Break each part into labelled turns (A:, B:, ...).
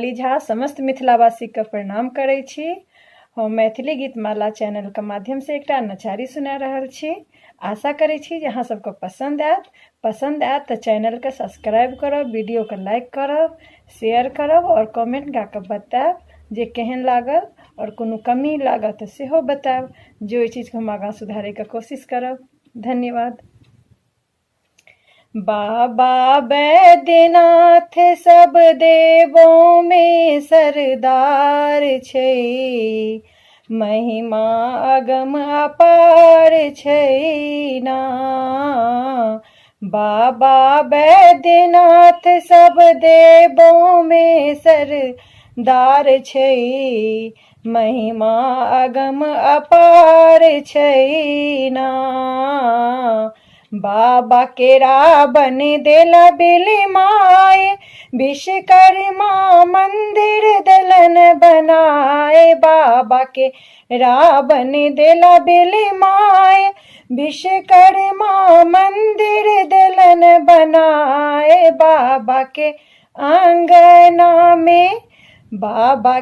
A: रूपाली झा समस्त मिथिलावासी के प्रणाम करै छी। हम मैथिली गीतमाला चैनल के माध्यम से एकटा नचारी सुना रहल छी। आशा करै छी जे अहाँ सबके पसंद आयत तऽ चैनल के सब्सक्राइब करब, वीडियो के लाइक करब, शेयर करब और कमेंट गा के बतायब जे केहन लागल और कोनो कमी लागत तऽ सेहो बतायब, जे ओहि चीज के हम आगाँ सुधारै के कोशिश करब। धन्यवाद। बाबा बैद्यनाथ सब देवों में सरदार छै, महिमा अगम अपार छै ना। बाबा बैद्यनाथ सब देवों में सरदार छै, महिमा अगम अपार छै ना। बाबा के रावण देला बिलिमाए, विश्वकर्मा मंदिर दलन बनाए। बाबा के रावण देला बिलिमाए, विश्वकर्मा मंदिर दलन बनाए। बाबा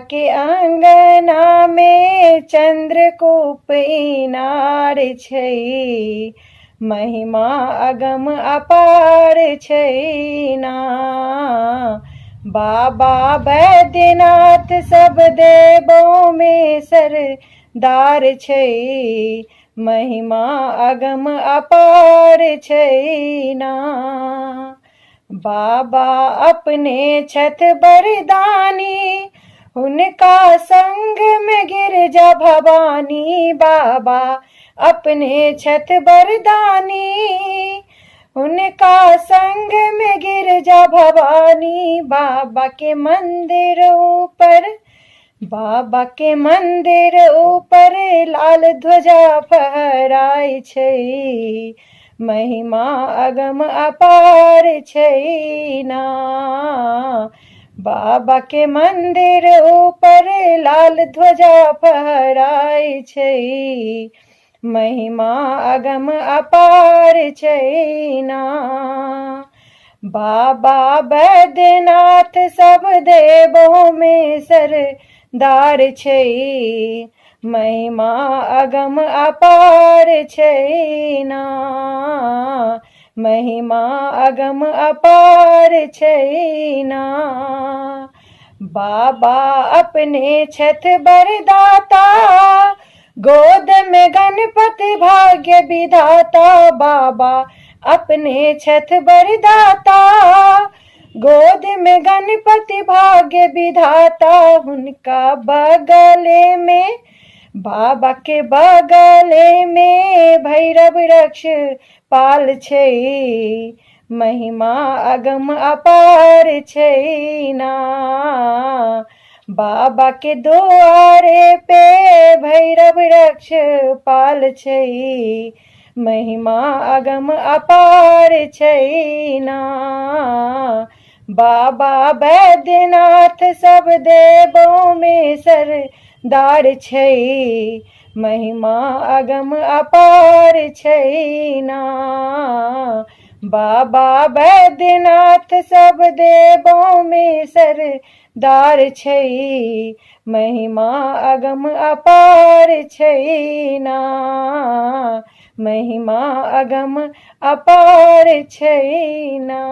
A: के आंगना में चंद्रकूप इनार छै, महिमा अगम अपार छै ना। बाबा बैद्यनाथ सब देवों में सरदार छै, महिमा अगम अपार छै ना। बाबा अपने छठ बरदानी, उनका संग में गिरजा भवानी। बाबा अपने छठ बरदानी, उनका संग में गिरजा भवानी। बाबा के मंदिर ऊपर लाल ध्वजा फहराय छै, महिमा अगम अपार छै ना। बाबा के मंदिर ऊपर लाल ध्वजा फहराय छै, महिमा अगम अपार छै ना। बाबा बैद्यनाथ सब देवों में सरदार छै, महिमा अगम अपार छै ना। महिमा अगम अपार छै ना। बाबा अपने छठ बरदाता, गोद में गणपति भाग्य विधाता। बाबा अपने छठ बरदाता, गोद में गणपति भाग्य विधाता। उनका बगले में, बाबा के बगले में भैरव रक्ष पाल छै, महिमा अगम अपार छै ना। बाबा के द्वारे पे भैरव रक्ष पाल छै, महिमा अगम अपार छै ना। बाबा बैद्यनाथ सब देवों में सरदार छै, महिमा अगम अपार छै ना। बाबा बैद्यनाथ सब देवों में सरदार छै, महिमा अगम अपार छै ना। महिमा अगम अपार छै ना।